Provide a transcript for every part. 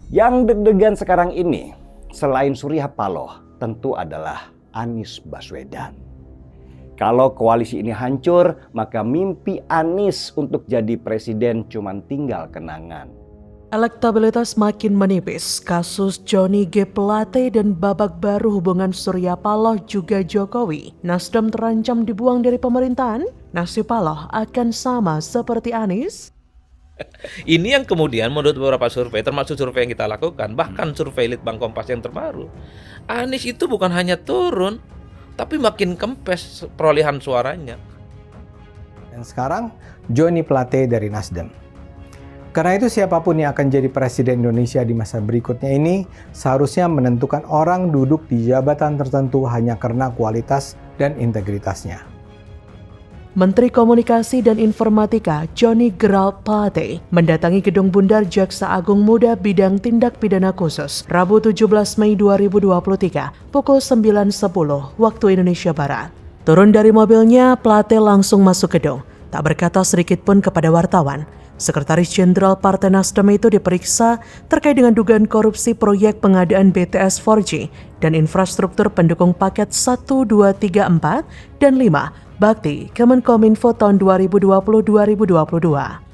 Yang deg-degan sekarang ini, selain Surya Paloh, tentu adalah Anies Baswedan. Kalau koalisi ini hancur, maka mimpi Anies untuk jadi presiden cuma tinggal kenangan. Elektabilitas makin menipis, kasus Johnny G. Plate dan babak baru hubungan Surya Paloh juga Jokowi. Nasdem terancam dibuang dari pemerintahan, nasib Paloh akan sama seperti Anies. Ini yang kemudian menurut beberapa survei, termasuk survei yang kita lakukan, bahkan survei Litbang Kompas yang terbaru, Anies itu bukan hanya turun, tapi makin kempes perolehan suaranya. Dan sekarang Johnny Plate dari Nasdem. Karena itu siapapun yang akan jadi presiden Indonesia di masa berikutnya ini seharusnya menentukan orang duduk di jabatan tertentu hanya karena kualitas dan integritasnya. Menteri Komunikasi dan Informatika Johnny Gerald Plate mendatangi Gedung Bundar Jaksa Agung Muda Bidang Tindak Pidana Khusus Rabu 17 Mei 2023 pukul 9.10 waktu Indonesia Barat. Turun dari mobilnya, Plate langsung masuk gedung, tak berkata sedikit pun kepada wartawan. Sekretaris Jenderal Partai Nasdem itu diperiksa terkait dengan dugaan korupsi proyek pengadaan BTS 4G dan infrastruktur pendukung paket 1, 2, 3, 4, dan 5 Bakti Kemenkominfo tahun 2020-2022.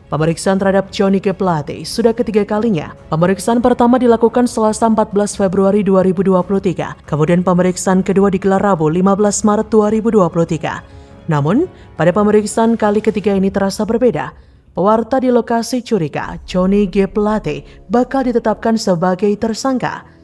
Pemeriksaan terhadap Johnny G. Plate sudah ketiga kalinya. Pemeriksaan pertama dilakukan Selasa 14 Februari 2023. Kemudian pemeriksaan kedua digelar Rabu 15 Maret 2023. Namun, pada pemeriksaan kali ketiga ini terasa berbeda. Pewarta di lokasi curiga Johnny G. Plate bakal ditetapkan sebagai tersangka.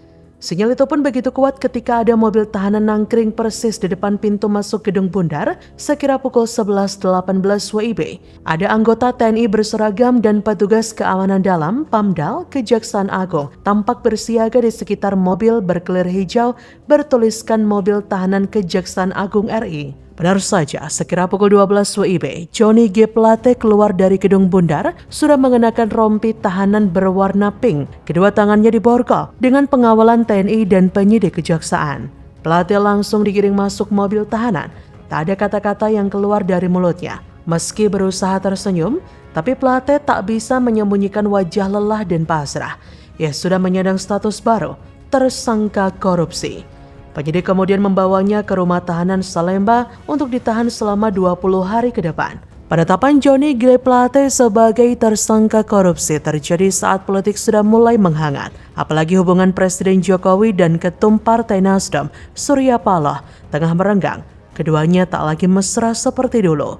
Sinyal itu pun begitu kuat ketika ada mobil tahanan nangkring persis di depan pintu masuk Gedung Bundar sekira pukul 11.18 WIB. Ada anggota TNI berseragam dan petugas keamanan dalam Pamdal Kejaksaan Agung tampak bersiaga di sekitar mobil berkelir hijau bertuliskan mobil tahanan Kejaksaan Agung RI. Benar saja, sekira pukul 12 WIB, Johnny G. Plate keluar dari Gedung Bundar sudah mengenakan rompi tahanan berwarna pink. Kedua tangannya diborgol dengan pengawalan TNI dan penyidik kejaksaan. Plate langsung digiring masuk mobil tahanan. Tak ada kata-kata yang keluar dari mulutnya. Meski berusaha tersenyum, tapi Plate tak bisa menyembunyikan wajah lelah dan pasrah. Ia sudah menyandang status baru, tersangka korupsi. Penyidik kemudian membawanya ke rumah tahanan Salemba untuk ditahan selama 20 hari ke depan. Penetapan Johnny G. Plate sebagai tersangka korupsi terjadi saat politik sudah mulai menghangat. Apalagi hubungan Presiden Jokowi dan Ketum Partai Nasdem, Surya Paloh, tengah merenggang. Keduanya tak lagi mesra seperti dulu.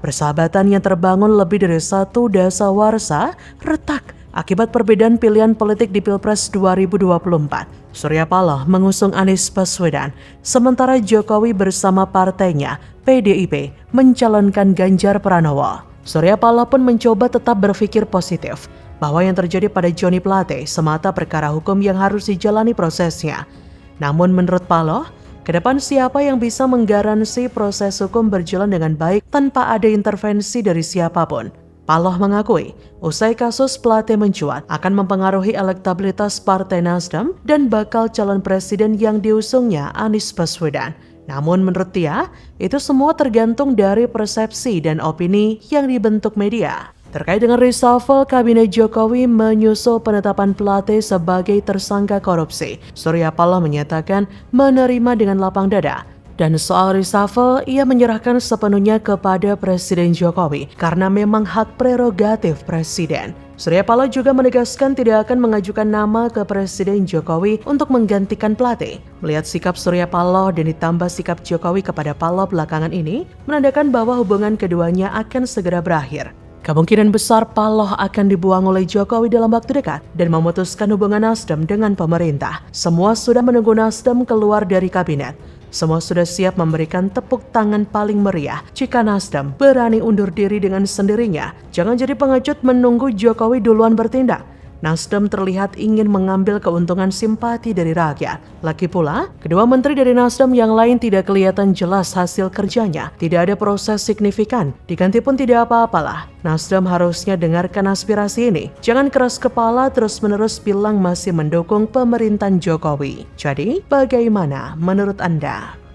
Persahabatan yang terbangun lebih dari satu dasawarsa retak akibat perbedaan pilihan politik di Pilpres 2024. Surya Paloh mengusung Anies Baswedan, sementara Jokowi bersama partainya, PDIP, mencalonkan Ganjar Pranowo. Surya Paloh pun mencoba tetap berpikir positif, bahwa yang terjadi pada Johnny Plate semata perkara hukum yang harus dijalani prosesnya. Namun menurut Paloh, ke depan siapa yang bisa menggaransi proses hukum berjalan dengan baik tanpa ada intervensi dari siapapun? Paloh mengakui, usai kasus Plate mencuat akan mempengaruhi elektabilitas Partai Nasdem dan bakal calon presiden yang diusungnya Anies Baswedan. Namun menurut dia, itu semua tergantung dari persepsi dan opini yang dibentuk media. Terkait dengan reshuffle, Kabinet Jokowi menyusul penetapan Plate sebagai tersangka korupsi. Surya Paloh menyatakan menerima dengan lapang dada. Dan soal reshuffle, ia menyerahkan sepenuhnya kepada Presiden Jokowi karena memang hak prerogatif Presiden. Surya Paloh juga menegaskan tidak akan mengajukan nama ke Presiden Jokowi untuk menggantikan Plate. Melihat sikap Surya Paloh dan ditambah sikap Jokowi kepada Paloh belakangan ini, menandakan bahwa hubungan keduanya akan segera berakhir. Kemungkinan besar Paloh akan dibuang oleh Jokowi dalam waktu dekat dan memutuskan hubungan Nasdem dengan pemerintah. Semua sudah menunggu Nasdem keluar dari kabinet. Semua sudah siap memberikan tepuk tangan paling meriah jika Nasdem berani undur diri dengan sendirinya. Jangan jadi pengecut menunggu Jokowi duluan bertindak. Nasdem terlihat ingin mengambil keuntungan simpati dari rakyat. Lagi pula, kedua menteri dari Nasdem yang lain tidak kelihatan jelas hasil kerjanya. Tidak ada proses signifikan, diganti pun tidak apa-apalah. Nasdem harusnya dengarkan aspirasi ini. Jangan keras kepala terus-menerus bilang masih mendukung pemerintahan Jokowi. Jadi, bagaimana menurut Anda?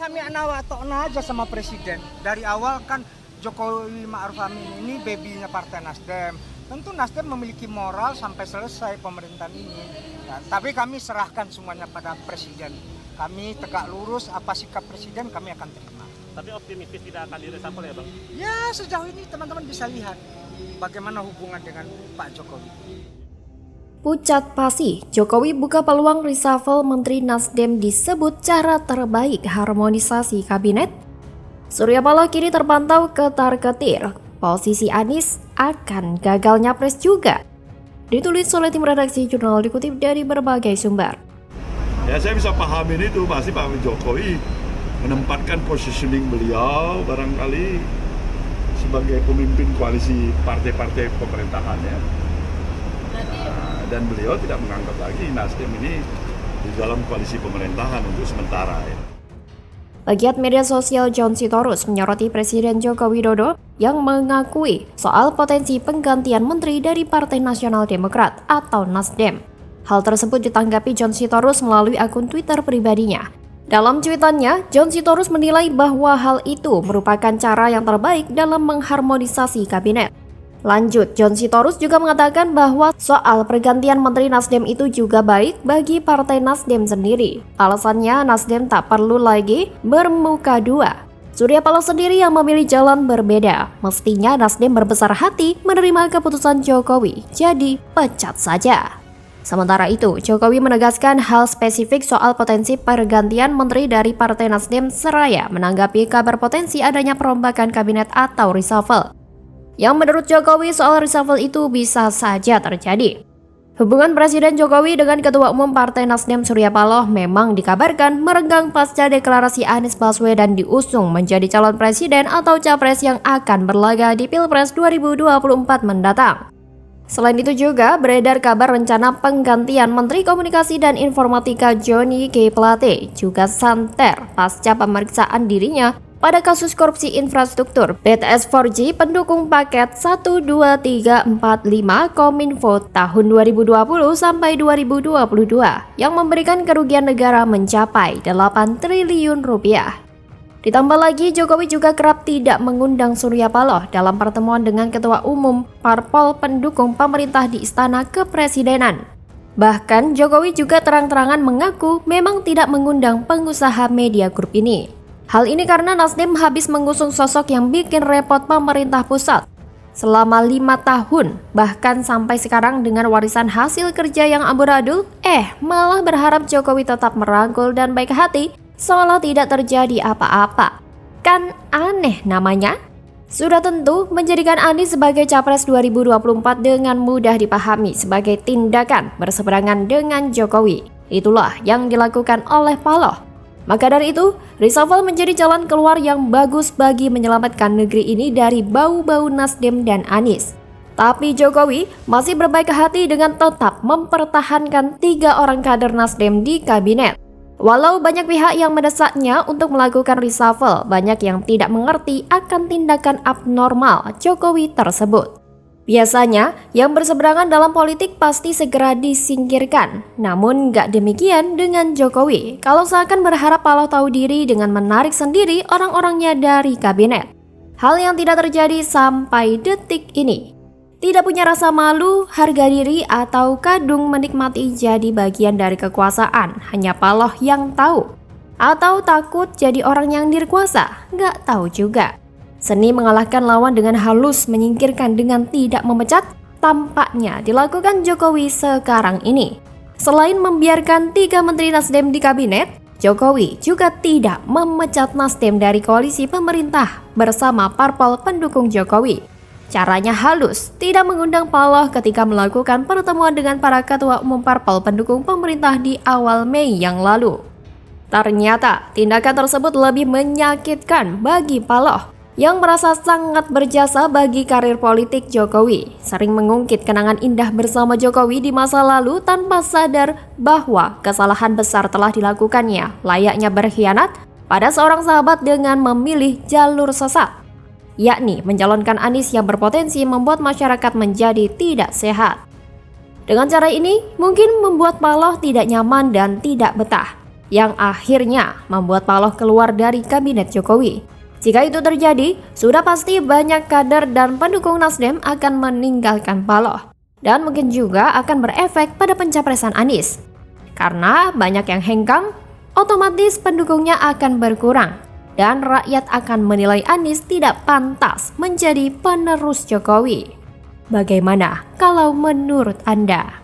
Kami anak watokna aja sama presiden. Dari awal kan Jokowi Ma'ruf Amin ini babynya Partai Nasdem. Tentu Nasdem memiliki moral sampai selesai pemerintahan ini. Ya, tapi kami serahkan semuanya pada Presiden. Kami tegak lurus, apa sikap Presiden kami akan terima. Tapi optimistis tidak akan diresapel ya Bang? Ya sejauh ini teman-teman bisa lihat bagaimana hubungan dengan Pak Jokowi. Pucat Pasi, Jokowi buka peluang reshuffle Menteri Nasdem disebut cara terbaik harmonisasi kabinet. Surya Paloh kini terpantau ketar-ketir, posisi Anies akan gagal nyapres juga. Ditulis oleh tim redaksi jurnal dikutip dari berbagai sumber. Ya saya bisa pahamin itu, pasti Pak Jokowi menempatkan positioning beliau barangkali sebagai pemimpin koalisi partai-partai pemerintahan ya. Dan beliau tidak menganggap lagi Nasdem ini di dalam koalisi pemerintahan untuk sementara ya. Pegiat media sosial John Sitorus menyoroti Presiden Joko Widodo yang mengakui soal potensi penggantian menteri dari Partai Nasional Demokrat atau Nasdem. Hal tersebut ditanggapi John Sitorus melalui akun Twitter pribadinya. Dalam cuitannya, John Sitorus menilai bahwa hal itu merupakan cara yang terbaik dalam mengharmonisasi kabinet. Lanjut, John Sitorus juga mengatakan bahwa soal pergantian Menteri Nasdem itu juga baik bagi Partai Nasdem sendiri. Alasannya, Nasdem tak perlu lagi bermuka dua. Surya Paloh sendiri yang memilih jalan berbeda. Mestinya Nasdem berbesar hati menerima keputusan Jokowi, jadi pecat saja. Sementara itu, Jokowi menegaskan hal spesifik soal potensi pergantian menteri dari Partai Nasdem seraya menanggapi kabar potensi adanya perombakan kabinet atau reshuffle. Yang menurut Jokowi soal reshuffle itu bisa saja terjadi. Hubungan Presiden Jokowi dengan Ketua Umum Partai Nasdem Surya Paloh memang dikabarkan merenggang pasca deklarasi Anies Baswedan diusung menjadi calon presiden atau capres yang akan berlaga di Pilpres 2024 mendatang. Selain itu juga beredar kabar rencana penggantian Menteri Komunikasi dan Informatika Johnny G. Plate juga santer pasca pemeriksaan dirinya pada kasus korupsi infrastruktur BTS 4G pendukung paket 12345 Kominfo tahun 2020 sampai 2022 yang memberikan kerugian negara mencapai 8 triliun rupiah. Ditambah lagi, Jokowi juga kerap tidak mengundang Surya Paloh dalam pertemuan dengan Ketua Umum Parpol pendukung pemerintah di Istana Kepresidenan. Bahkan, Jokowi juga terang-terangan mengaku memang tidak mengundang pengusaha media grup ini. Hal ini karena Nasdem habis mengusung sosok yang bikin repot pemerintah pusat selama 5 tahun, bahkan sampai sekarang dengan warisan hasil kerja yang amburadul, malah berharap Jokowi tetap merangkul dan baik hati seolah tidak terjadi apa-apa. Kan aneh namanya? Sudah tentu menjadikan Anies sebagai capres 2024 dengan mudah dipahami sebagai tindakan berseberangan dengan Jokowi. Itulah yang dilakukan oleh Paloh. Maka dari itu, reshuffle menjadi jalan keluar yang bagus bagi menyelamatkan negeri ini dari bau-bau Nasdem dan Anies. Tapi Jokowi masih berbaik hati dengan tetap mempertahankan 3 orang kader Nasdem di kabinet. Walau banyak pihak yang mendesaknya untuk melakukan reshuffle, banyak yang tidak mengerti akan tindakan abnormal Jokowi tersebut. Biasanya, yang berseberangan dalam politik pasti segera disingkirkan. Namun nggak demikian dengan Jokowi, kalau seakan berharap Paloh tahu diri dengan menarik sendiri orang-orangnya dari kabinet. Hal yang tidak terjadi sampai detik ini. Tidak punya rasa malu, harga diri, atau kadung menikmati jadi bagian dari kekuasaan, hanya Paloh yang tahu. Atau takut jadi orang yang dirkuasa, nggak tahu juga. Seni mengalahkan lawan dengan halus menyingkirkan dengan tidak memecat, tampaknya dilakukan Jokowi sekarang ini. Selain membiarkan 3 menteri Nasdem di kabinet, Jokowi juga tidak memecat Nasdem dari koalisi pemerintah bersama parpol pendukung Jokowi. Caranya halus, tidak mengundang Paloh ketika melakukan pertemuan dengan para ketua umum parpol pendukung pemerintah di awal Mei yang lalu. Ternyata, tindakan tersebut lebih menyakitkan bagi Paloh yang merasa sangat berjasa bagi karir politik Jokowi, sering mengungkit kenangan indah bersama Jokowi di masa lalu tanpa sadar bahwa kesalahan besar telah dilakukannya, layaknya berkhianat pada seorang sahabat dengan memilih jalur sesat, yakni mencalonkan Anies yang berpotensi membuat masyarakat menjadi tidak sehat. Dengan cara ini, mungkin membuat Paloh tidak nyaman dan tidak betah, yang akhirnya membuat Paloh keluar dari kabinet Jokowi. Jika itu terjadi, sudah pasti banyak kader dan pendukung Nasdem akan meninggalkan Paloh. Dan mungkin juga akan berefek pada pencapresan Anies. Karena banyak yang hengkang, otomatis pendukungnya akan berkurang. Dan rakyat akan menilai Anies tidak pantas menjadi penerus Jokowi. Bagaimana kalau menurut Anda?